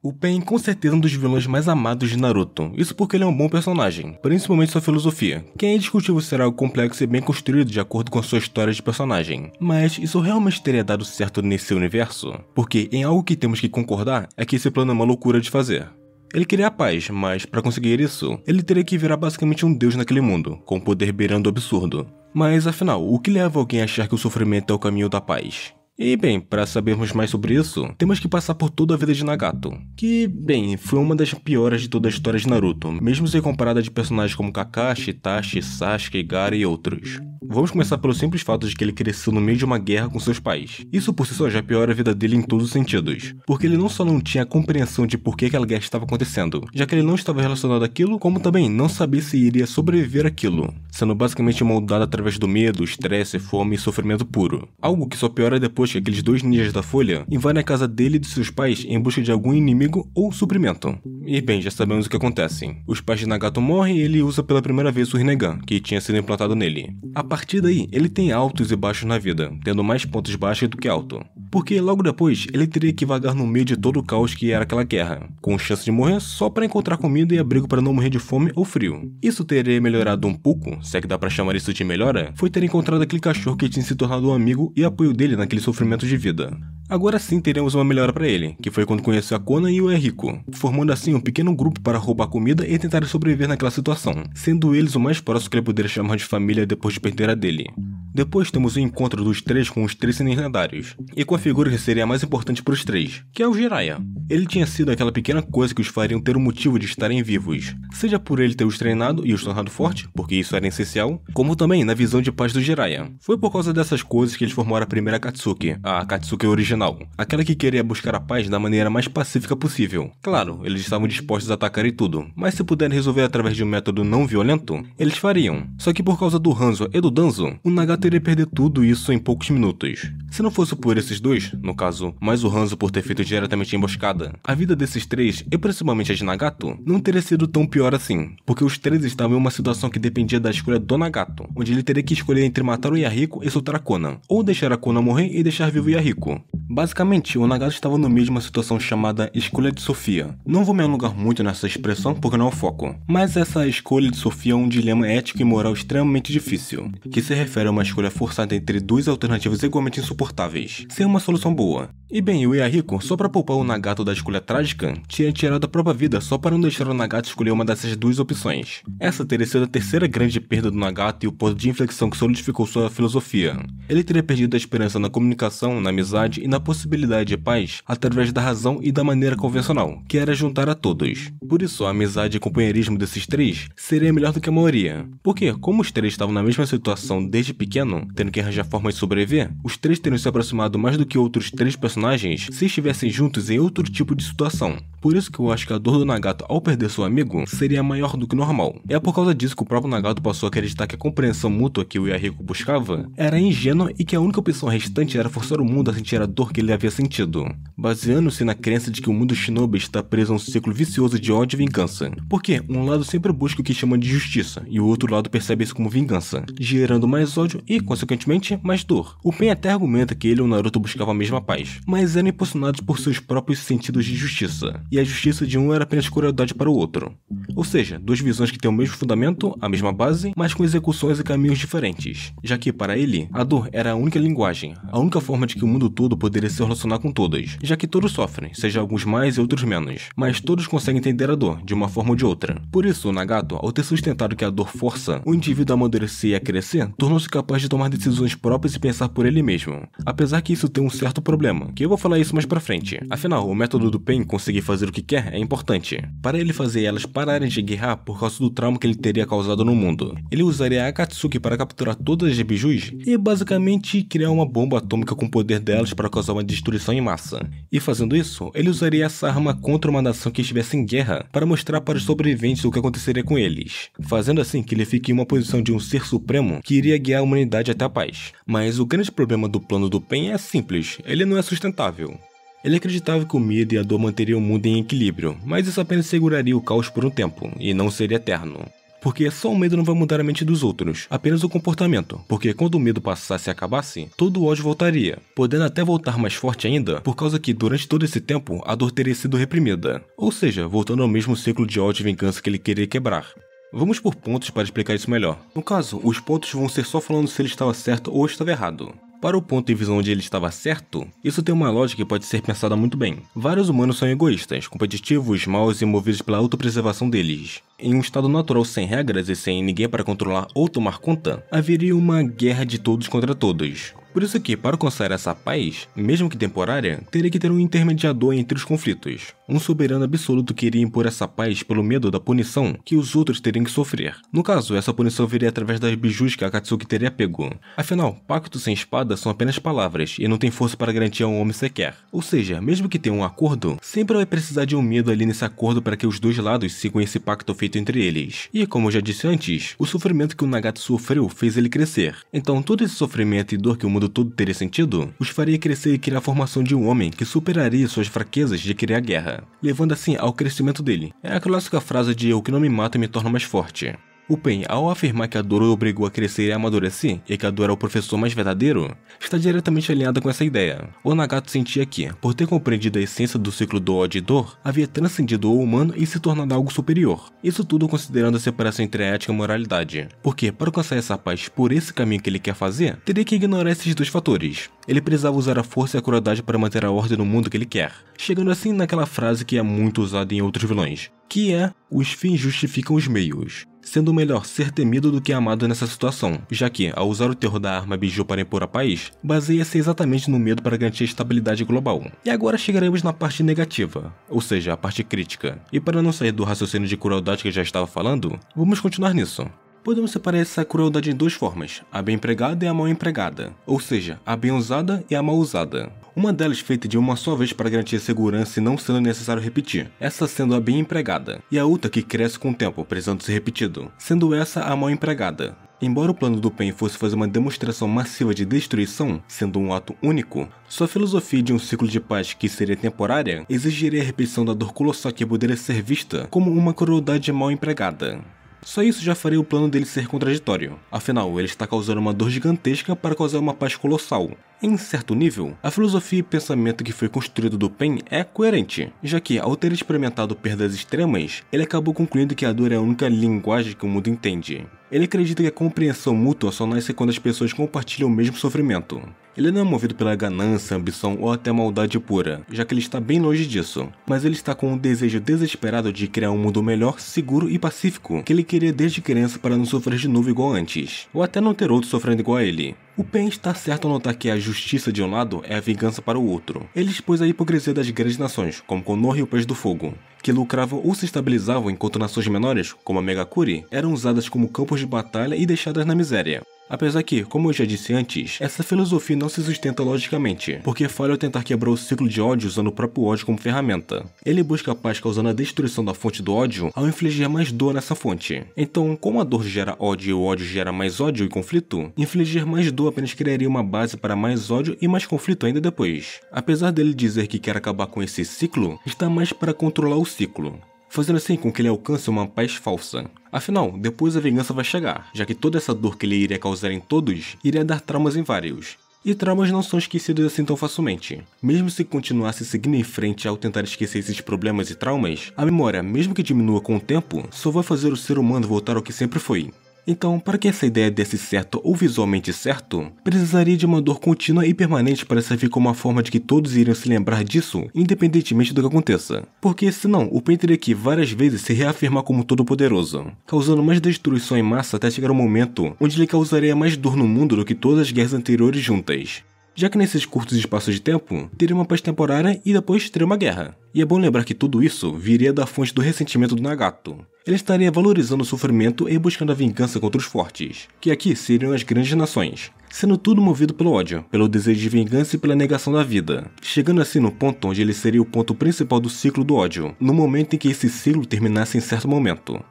O Pain com certeza é um dos vilões mais amados de Naruto, isso porque ele é um bom personagem, principalmente sua filosofia, que é indiscutível ser algo complexo e bem construído de acordo com a sua história de personagem. Mas isso realmente teria dado certo nesse universo? Porque em algo que temos que concordar é que esse plano é uma loucura de fazer. Ele queria a paz, mas para conseguir isso, ele teria que virar basicamente um deus naquele mundo, com poder beirando o absurdo. Mas afinal, o que leva alguém a achar que o sofrimento é o caminho da paz? E bem, para sabermos mais sobre isso, temos que passar por toda a vida de Nagato, que, bem, foi uma das piores de toda a história de Naruto, mesmo ser comparada de personagens como Kakashi, Itachi, Sasuke, Gaara e outros. Vamos começar pelo simples fato de que ele cresceu no meio de uma guerra com seus pais. Isso por si só já piora a vida dele em todos os sentidos, porque ele não só não tinha a compreensão de por que aquela guerra estava acontecendo, já que ele não estava relacionado àquilo, como também não sabia se iria sobreviver àquilo, sendo basicamente moldado através do medo, estresse, fome e sofrimento puro. Algo que só piora depois que aqueles dois ninjas da Folha invadem a casa dele e de seus pais em busca de algum inimigo ou suprimento. E bem, já sabemos o que acontece. Os pais de Nagato morrem e ele usa pela primeira vez o Rinnegan, que tinha sido implantado nele. A partir daí, ele tem altos e baixos na vida, tendo mais pontos baixos do que alto. Porque logo depois, ele teria que vagar no meio de todo o caos que era aquela guerra, com chance de morrer só para encontrar comida e abrigo para não morrer de fome ou frio. Isso teria melhorado um pouco, se é que dá pra chamar isso de melhora, foi ter encontrado aquele cachorro que tinha se tornado um amigo e apoio dele naquele sofrimento de vida. Agora sim teremos uma melhora para ele, que foi quando conheceu a Konan e o Eriko, formando assim um pequeno grupo para roubar comida e tentar sobreviver naquela situação, sendo eles o mais próximo que ele poderia chamar de família depois de perder a dele. Depois temos o encontro dos três com os três Senins lendários, e com a figura que seria a mais importante para os três, que é o Jiraiya. Ele tinha sido aquela pequena coisa que os fariam ter um motivo de estarem vivos, seja por ele ter os treinado e os tornado forte, porque isso era essencial, como também na visão de paz do Jiraiya. Foi por causa dessas coisas que eles formaram a primeira Akatsuki, a Akatsuki original, aquela que queria buscar a paz da maneira mais pacífica possível. Claro, eles estavam dispostos a atacar e tudo, mas se puderem resolver através de um método não violento, eles fariam. Só que por causa do Hanzo e do Danzo, o Nagato iria perder tudo isso em poucos minutos. Se não fosse por esses dois, no caso, mais o Hanzo por ter feito diretamente a emboscada, a vida desses três, e principalmente a de Nagato, não teria sido tão pior assim, porque os três estavam em uma situação que dependia da escolha do Nagato, onde ele teria que escolher entre matar o Yahiko e soltar a Konan, ou deixar a Konan morrer e deixar vivo o Yahiko. Basicamente, o Nagato estava no meio de uma situação chamada escolha de Sofia. Não vou me alongar muito nessa expressão porque não é o foco, mas essa escolha de Sofia é um dilema ético e moral extremamente difícil, que se refere a uma escolha forçada entre duas alternativas igualmente insuportáveis, sem uma solução boa. E bem, o Yahiko, só para poupar o Nagato da escolha trágica, tinha tirado a própria vida só para não deixar o Nagato escolher uma dessas duas opções. Essa teria sido a terceira grande perda do Nagato e o ponto de inflexão que solidificou sua filosofia. Ele teria perdido a esperança na comunicação, na amizade e na possibilidade de paz através da razão e da maneira convencional, que era juntar a todos. Por isso, a amizade e companheirismo desses três seria melhor do que a maioria. Porque, como os três estavam na mesma situação desde pequeno, tendo que arranjar formas de sobreviver, os três teriam se aproximado mais do que outros três personagens se estivessem juntos em outro tipo de situação. Por isso que eu acho que a dor do Nagato ao perder seu amigo seria maior do que normal. É por causa disso que o próprio Nagato passou a acreditar que a compreensão mútua que o Yahiko buscava era ingênua e que a única opção restante era forçar o mundo a sentir a dor que ele havia sentido, baseando-se na crença de que o mundo shinobi está preso a um ciclo vicioso de ódio e vingança. Porque um lado sempre busca o que chama de justiça e o outro lado percebe isso como vingança, gerando mais ódio e, consequentemente, mais dor. O Pain até argumenta que ele e o Naruto buscavam a mesma paz, mas eram impulsionados por seus próprios sentidos de justiça, e a justiça de um era apenas crueldade para o outro. Ou seja, duas visões que têm o mesmo fundamento, a mesma base, mas com execuções e caminhos diferentes, já que, para ele, a dor era a única linguagem, a única forma de que o mundo todo poderia se relacionar com todos, já que todos sofrem, seja alguns mais e outros menos, mas todos conseguem entender a dor, de uma forma ou de outra. Por isso, o Nagato, ao ter sustentado que a dor força o indivíduo a amadurecer e a crescer, tornou-se capaz de tomar decisões próprias e pensar por ele mesmo. Apesar que isso tem um certo problema, que eu vou falar isso mais pra frente. Afinal, o método do Pain conseguir fazer o que quer é importante, para ele fazer elas pararem de guerrear por causa do trauma que ele teria causado no mundo. Ele usaria a Akatsuki para capturar todas as bijus e basicamente criar uma bomba atômica com o poder delas para causar uma destruição em massa. E fazendo isso, ele usaria essa arma contra uma nação que estivesse em guerra para mostrar para os sobreviventes o que aconteceria com eles, fazendo assim que ele fique em uma posição de um ser supremo que iria guiar a humanidade até a paz. Mas o grande problema do plano do Pain é simples, ele não é sustentável. Ele acreditava que o medo e a dor manteriam o mundo em equilíbrio, mas isso apenas seguraria o caos por um tempo, e não seria eterno. porque só o medo não vai mudar a mente dos outros, apenas o comportamento, porque quando o medo passasse e acabasse, todo o ódio voltaria, podendo até voltar mais forte ainda, por causa que durante todo esse tempo a dor teria sido reprimida, ou seja, voltando ao mesmo ciclo de ódio e vingança que ele queria quebrar. Vamos por pontos para explicar isso melhor. No caso, os pontos vão ser só falando se ele estava certo ou estava errado. Para o ponto de visão onde ele estava certo, isso tem uma lógica que pode ser pensada muito bem. Vários humanos são egoístas, competitivos, maus e movidos pela autopreservação deles. Em um estado natural sem regras e sem ninguém para controlar ou tomar conta, haveria uma guerra de todos contra todos. Por isso que, para alcançar essa paz, mesmo que temporária, teria que ter um intermediador entre os conflitos. Um soberano absoluto que iria impor essa paz pelo medo da punição que os outros teriam que sofrer. No caso, essa punição viria através das bijus que Akatsuki teria pego. Afinal, pactos sem espada são apenas palavras e não tem força para garantir a um homem sequer. Ou seja, mesmo que tenha um acordo, sempre vai precisar de um medo ali nesse acordo para que os dois lados sigam esse pacto feito entre eles. E como eu já disse antes, o sofrimento que o Nagato sofreu fez ele crescer. Então todo esse sofrimento e dor que o mundo todo teria sentido, os faria crescer e criar a formação de um homem que superaria suas fraquezas de criar guerra, levando assim ao crescimento dele. É a clássica frase de "o que não me mata me torna mais forte". O Pen, ao afirmar que a dor o obrigou a crescer e amadurecer, e que a dor é o professor mais verdadeiro, está diretamente alinhada com essa ideia. O Nagato sentia que, por ter compreendido a essência do ciclo do ódio e dor, havia transcendido o humano e se tornado algo superior. Isso tudo considerando a separação entre a ética e a moralidade. Porque, para alcançar essa paz por esse caminho que ele quer fazer, teria que ignorar esses dois fatores. Ele precisava usar a força e a crueldade para manter a ordem no mundo que ele quer, chegando assim naquela frase que é muito usada em outros vilões, que é: os fins justificam os meios. Sendo melhor ser temido do que amado nessa situação, já que, ao usar o terror da arma biju para impor a paz, baseia-se exatamente no medo para garantir a estabilidade global. E agora chegaremos na parte negativa, ou seja, a parte crítica. E para não sair do raciocínio de crueldade que já estava falando, vamos continuar nisso. Podemos separar essa crueldade em duas formas, a bem empregada e a mal empregada, ou seja, a bem usada e a mal usada. Uma delas feita de uma só vez para garantir segurança e não sendo necessário repetir, essa sendo a bem empregada, e a outra que cresce com o tempo, precisando ser repetido, sendo essa a mal empregada. Embora o plano do Pen fosse fazer uma demonstração massiva de destruição, sendo um ato único, sua filosofia de um ciclo de paz que seria temporária exigiria a repetição da dor colossal que poderia ser vista como uma crueldade mal empregada. Só isso já faria o plano dele ser contraditório, afinal ele está causando uma dor gigantesca para causar uma paz colossal. Em certo nível, a filosofia e pensamento que foi construído do Pen é coerente, já que, ao ter experimentado perdas extremas, ele acabou concluindo que a dor é a única linguagem que o mundo entende. Ele acredita que a compreensão mútua só nasce quando as pessoas compartilham o mesmo sofrimento. Ele não é movido pela ganância, ambição ou até maldade pura, já que ele está bem longe disso, mas ele está com um desejo desesperado de criar um mundo melhor, seguro e pacífico, que ele queria desde criança para não sofrer de novo igual antes, ou até não ter outro sofrendo igual a ele. O Pen está certo ao notar que a justiça de um lado é a vingança para o outro. Ele expôs a hipocrisia das grandes nações, como Konoha e o País do Fogo, que lucravam ou se estabilizavam enquanto nações menores, como a Megakuri, eram usadas como campos de batalha e deixadas na miséria. Apesar que, como eu já disse antes, essa filosofia não se sustenta logicamente, porque falha ao tentar quebrar o ciclo de ódio usando o próprio ódio como ferramenta. Ele busca a paz causando a destruição da fonte do ódio ao infligir mais dor nessa fonte. Então, como a dor gera ódio e o ódio gera mais ódio e conflito, infligir mais dor apenas criaria uma base para mais ódio e mais conflito ainda depois. Apesar dele dizer que quer acabar com esse ciclo, está mais para controlar o ciclo, fazendo assim com que ele alcance uma paz falsa. Afinal, depois a vingança vai chegar, já que toda essa dor que ele iria causar em todos, iria dar traumas em vários. E traumas não são esquecidos assim tão facilmente. Mesmo se continuasse seguindo em frente ao tentar esquecer esses problemas e traumas, a memória, mesmo que diminua com o tempo, só vai fazer o ser humano voltar ao que sempre foi. Então, para que essa ideia desse certo ou visualmente certo, precisaria de uma dor contínua e permanente para servir como uma forma de que todos iriam se lembrar disso, independentemente do que aconteça. Porque senão, o Pen teria que várias vezes se reafirmar como todo-poderoso, causando mais destruição em massa até chegar um momento onde ele causaria mais dor no mundo do que todas as guerras anteriores juntas. Já que nesses curtos espaços de tempo, teria uma paz temporária e depois teria uma guerra. E é bom lembrar que tudo isso viria da fonte do ressentimento do Nagato. Ele estaria valorizando o sofrimento e buscando a vingança contra os fortes, que aqui seriam as grandes nações, sendo tudo movido pelo ódio, pelo desejo de vingança e pela negação da vida, chegando assim no ponto onde ele seria o ponto principal do ciclo do ódio, no momento em que esse ciclo terminasse em certo momento.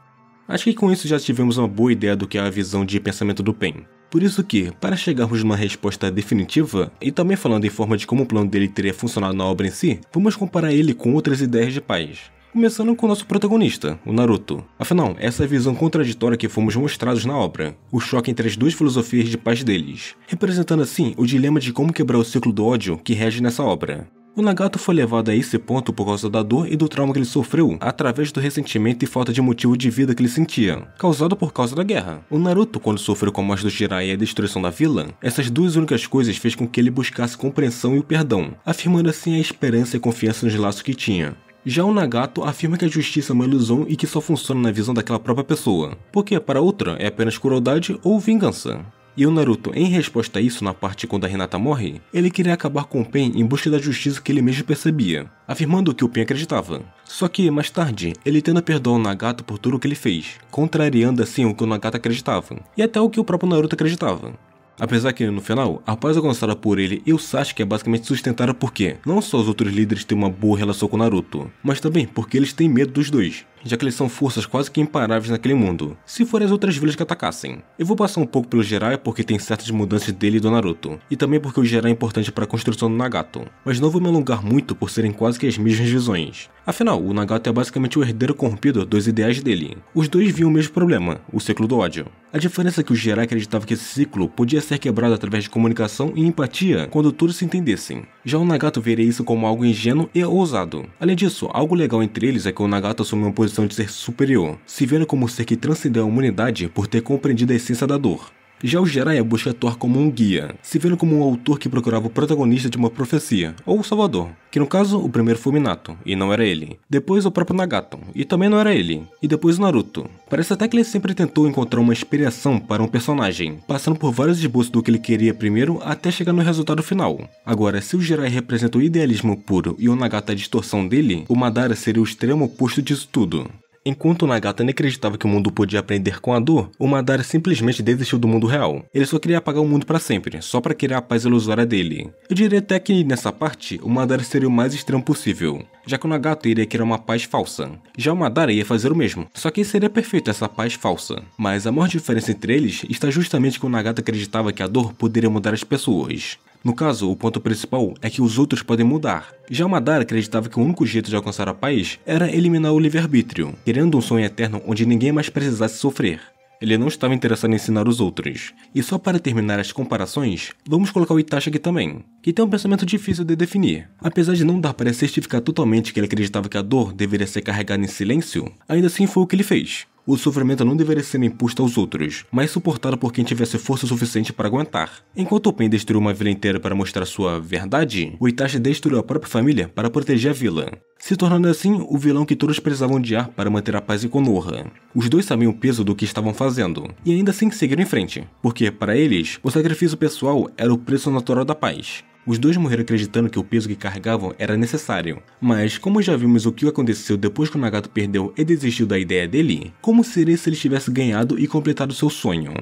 Acho que com isso já tivemos uma boa ideia do que é a visão de pensamento do Pen. Por isso que, para chegarmos numa resposta definitiva, e também falando em forma de como o plano dele teria funcionado na obra em si, vamos comparar ele com outras ideias de paz. Começando com o nosso protagonista, o Naruto. Afinal, essa é a visão contraditória que fomos mostrados na obra, o choque entre as duas filosofias de paz deles, representando assim o dilema de como quebrar o ciclo do ódio que rege nessa obra. O Nagato foi levado a esse ponto por causa da dor e do trauma que ele sofreu através do ressentimento e falta de motivo de vida que ele sentia, causado por causa da guerra. O Naruto, quando sofreu com a morte do Jiraiya e a destruição da vila, essas duas únicas coisas fez com que ele buscasse compreensão e o perdão, afirmando assim a esperança e confiança nos laços que tinha. Já o Nagato afirma que a justiça é uma ilusão e que só funciona na visão daquela própria pessoa, porque para outra é apenas crueldade ou vingança. E o Naruto, em resposta a isso na parte quando a Hinata morre, ele queria acabar com o Pain em busca da justiça que ele mesmo percebia, afirmando que o Pain acreditava. Só que, mais tarde, ele tenta perdoar o Nagato por tudo o que ele fez, contrariando assim o que o Nagato acreditava, e até o que o próprio Naruto acreditava. Apesar que, no final, a paz alcançada por ele e o Sasuke é basicamente sustentada porque não só os outros líderes têm uma boa relação com o Naruto, mas também porque eles têm medo dos dois, já que eles são forças quase que imparáveis naquele mundo, se forem as outras vilas que atacassem. Eu vou passar um pouco pelo Jiraiya porque tem certas mudanças dele e do Naruto, e também porque o Jiraiya é importante para a construção do Nagato, mas não vou me alongar muito por serem quase que as mesmas visões. Afinal, o Nagato é basicamente o herdeiro corrompido dos ideais dele. Os dois viam o mesmo problema, o ciclo do ódio. A diferença é que o Jiraiya acreditava que esse ciclo podia ser quebrado através de comunicação e empatia quando todos se entendessem. Já o Nagato veria isso como algo ingênuo e ousado. Além disso, algo legal entre eles é que o Nagato assumiu uma posição de ser superior, se vendo como um ser que transcendeu a humanidade por ter compreendido a essência da dor. Já o Jiraiya busca atuar como um guia, se vendo como um autor que procurava o protagonista de uma profecia, ou o salvador, que no caso o primeiro foi o Minato, e não era ele. Depois o próprio Nagato, e também não era ele. E depois o Naruto. Parece até que ele sempre tentou encontrar uma inspiração para um personagem, passando por vários esboços do que ele queria primeiro até chegar no resultado final. Agora, se o Jiraiya representa o idealismo puro e o Nagato a distorção dele, o Madara seria o extremo oposto disso tudo. Enquanto o Nagato nem acreditava que o mundo podia aprender com a dor, o Madara simplesmente desistiu do mundo real. Ele só queria apagar o mundo para sempre, só para querer a paz ilusória dele. Eu diria até que, nessa parte, o Madara seria o mais extremo possível, já que o Nagato iria querer uma paz falsa. Já o Madara ia fazer o mesmo, só que seria perfeito essa paz falsa. Mas a maior diferença entre eles está justamente que o Nagato acreditava que a dor poderia mudar as pessoas. No caso, o ponto principal é que os outros podem mudar. Já o Madara acreditava que o único jeito de alcançar a paz era eliminar o livre-arbítrio, querendo um sonho eterno onde ninguém mais precisasse sofrer. Ele não estava interessado em ensinar os outros. E só para terminar as comparações, vamos colocar o Itachi aqui também, que tem um pensamento difícil de definir. Apesar de não dar para certificar totalmente que ele acreditava que a dor deveria ser carregada em silêncio, ainda assim foi o que ele fez. O sofrimento não deveria ser imposto aos outros, mas suportado por quem tivesse força suficiente para aguentar. Enquanto o Pain destruiu uma vila inteira para mostrar sua verdade, o Itachi destruiu a própria família para proteger a vila, se tornando assim o vilão que todos precisavam odiar para manter a paz em Konoha. Os dois sabiam o peso do que estavam fazendo, e ainda assim seguiram em frente, porque, para eles, o sacrifício pessoal era o preço natural da paz. Os dois morreram acreditando que o peso que carregavam era necessário, mas como já vimos o que aconteceu depois que o Nagato perdeu e desistiu da ideia dele, como seria se ele tivesse ganhado e completado seu sonho?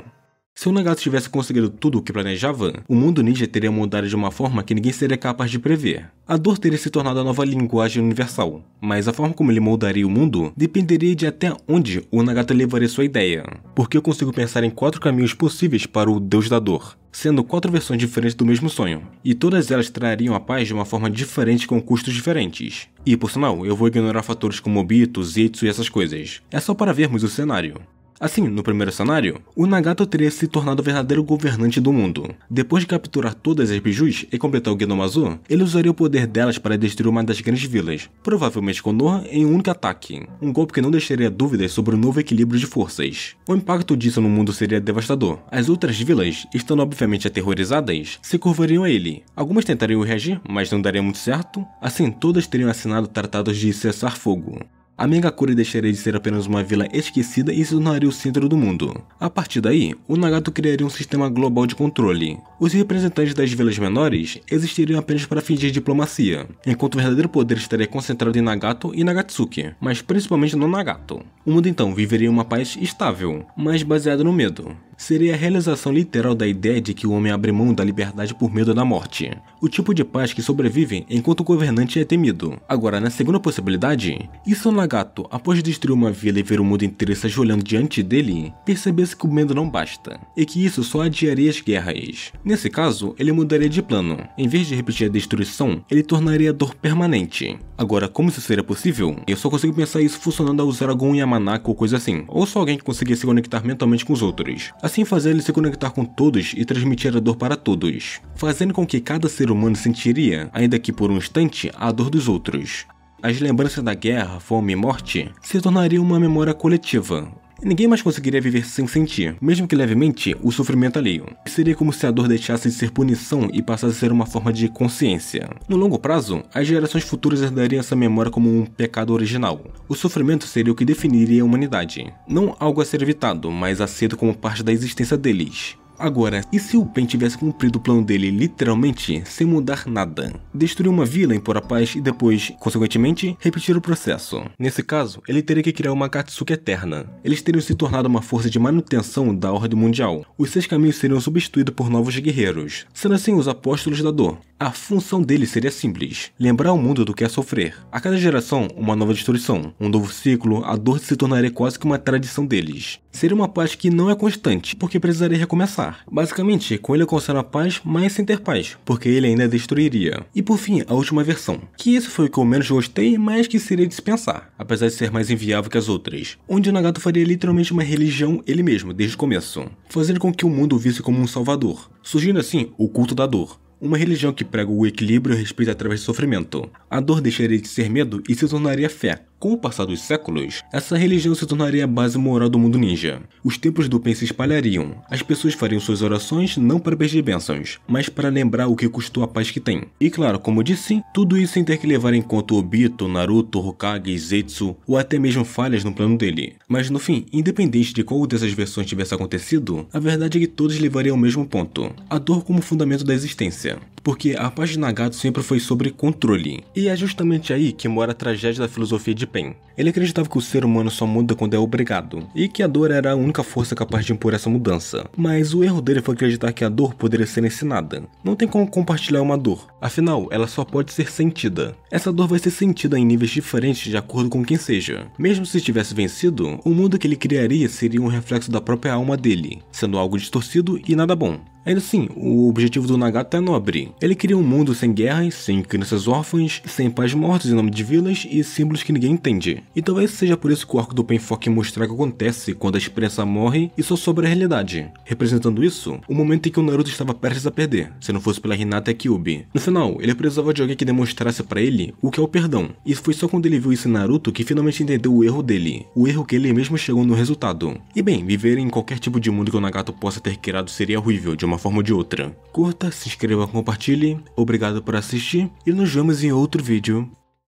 Se o Nagato tivesse conseguido tudo o que planejava, o mundo ninja teria mudado de uma forma que ninguém seria capaz de prever. A dor teria se tornado a nova linguagem universal, mas a forma como ele moldaria o mundo dependeria de até onde o Nagato levaria sua ideia, porque eu consigo pensar em 4 caminhos possíveis para o Deus da Dor, sendo 4 versões diferentes do mesmo sonho, e todas elas trariam a paz de uma forma diferente com custos diferentes. E por sinal, eu vou ignorar fatores como Obito, Zetsu e essas coisas, é só para vermos o cenário. Assim, no primeiro cenário, o Nagato teria se tornado o verdadeiro governante do mundo. Depois de capturar todas as bijus e completar o Genomazo, ele usaria o poder delas para destruir uma das grandes vilas, provavelmente Konoha, em um único ataque. Um golpe que não deixaria dúvidas sobre o novo equilíbrio de forças. O impacto disso no mundo seria devastador. As outras vilas, estando obviamente aterrorizadas, se curvariam a ele. Algumas tentariam reagir, mas não daria muito certo. Assim, todas teriam assinado tratados de cessar fogo. A Megakure deixaria de ser apenas uma vila esquecida e se tornaria o centro do mundo. A partir daí, o Nagato criaria um sistema global de controle. Os representantes das vilas menores existiriam apenas para fingir diplomacia, enquanto o verdadeiro poder estaria concentrado em Nagato e Nagatsuki, mas principalmente no Nagato. O mundo então viveria uma paz estável, mas baseada no medo. seria a realização literal da ideia de que o homem abre mão da liberdade por medo da morte. O tipo de paz que sobrevive enquanto o governante é temido. Agora, na segunda possibilidade, e se o Nagato, após destruir uma vila e ver o mundo inteiro se ajoelhando diante dele, percebesse que o medo não basta, e que isso só adiaria as guerras? Nesse caso, ele mudaria de plano. Em vez de repetir a destruição, ele tornaria a dor permanente. Agora, como isso seria possível? Eu só consigo pensar isso funcionando ao usar algum Yamanaka ou coisa assim, ou só alguém que conseguia se conectar mentalmente com os outros. Assim fazer ele se conectar com todos e transmitir a dor para todos, fazendo com que cada ser humano sentiria, ainda que por um instante, a dor dos outros. As lembranças da guerra, fome e morte se tornariam uma memória coletiva. Ninguém mais conseguiria viver sem sentir, mesmo que levemente, o sofrimento alheio. Seria como se a dor deixasse de ser punição e passasse a ser uma forma de consciência. No longo prazo, as gerações futuras herdariam essa memória como um pecado original. O sofrimento seria o que definiria a humanidade. Não algo a ser evitado, mas aceito como parte da existência deles. Agora, e se o Pain tivesse cumprido o plano dele literalmente, sem mudar nada? Destruir uma vila, impor a paz e depois, consequentemente, repetir o processo. Nesse caso, ele teria que criar uma Akatsuki eterna. Eles teriam se tornado uma força de manutenção da ordem mundial. Os 6 caminhos seriam substituídos por novos guerreiros, sendo assim os apóstolos da dor. A função deles seria simples: lembrar o mundo do que é sofrer. A cada geração, uma nova destruição, um novo ciclo, a dor se tornaria quase que uma tradição deles. Seria uma paz que não é constante, porque precisaria recomeçar. Basicamente, com ele alcançando a paz, mas sem ter paz, porque ele ainda destruiria. E por fim, a última versão, que isso foi o que eu menos gostei, mas que seria dispensar, apesar de ser mais inviável que as outras, onde o Nagato faria literalmente uma religião ele mesmo, desde o começo, fazendo com que o mundo o visse como um salvador, surgindo assim o culto da dor. Uma religião que prega o equilíbrio e o respeito através do sofrimento. A dor deixaria de ser medo e se tornaria fé. Com o passar dos séculos, essa religião se tornaria a base moral do mundo ninja. Os templos do Pain se espalhariam. As pessoas fariam suas orações não para pedir bênçãos, mas para lembrar o que custou a paz que tem. E claro, como disse, tudo isso sem ter que levar em conta Obito, Naruto, Hokage, Zetsu ou até mesmo falhas no plano dele. Mas no fim, independente de qual dessas versões tivesse acontecido, a verdade é que todos levariam ao mesmo ponto: a dor como fundamento da existência. Porque a paz de Nagato sempre foi sobre controle. E é justamente aí que mora a tragédia da filosofia de Pain. Ele acreditava que o ser humano só muda quando é obrigado, e que a dor era a única força capaz de impor essa mudança. Mas o erro dele foi acreditar que a dor poderia ser ensinada. Não tem como compartilhar uma dor, afinal, ela só pode ser sentida. Essa dor vai ser sentida em níveis diferentes de acordo com quem seja. Mesmo se tivesse vencido, o mundo que ele criaria seria um reflexo da própria alma dele, sendo algo distorcido e nada bom. Ainda assim, o objetivo do Nagato é nobre. Ele queria um mundo sem guerras, sem crianças órfãs, sem pais mortos em nome de vilas e símbolos que ninguém entende. E talvez seja por isso que o arco do Pain foca em mostrar o que acontece quando a esperança morre e só sobra a realidade. Representando isso, o momento em que o Naruto estava prestes a perder, se não fosse pela Hinata e Kyuubi. No final, ele precisava de alguém que demonstrasse pra ele o que é o perdão. E foi só quando ele viu isso em Naruto que finalmente entendeu o erro dele. O erro que ele mesmo chegou no resultado. E bem, viver em qualquer tipo de mundo que o Nagato possa ter criado seria horrível de uma forma ou de outra. Curta, se inscreva, compartilhe, obrigado por assistir e nos vemos em outro vídeo.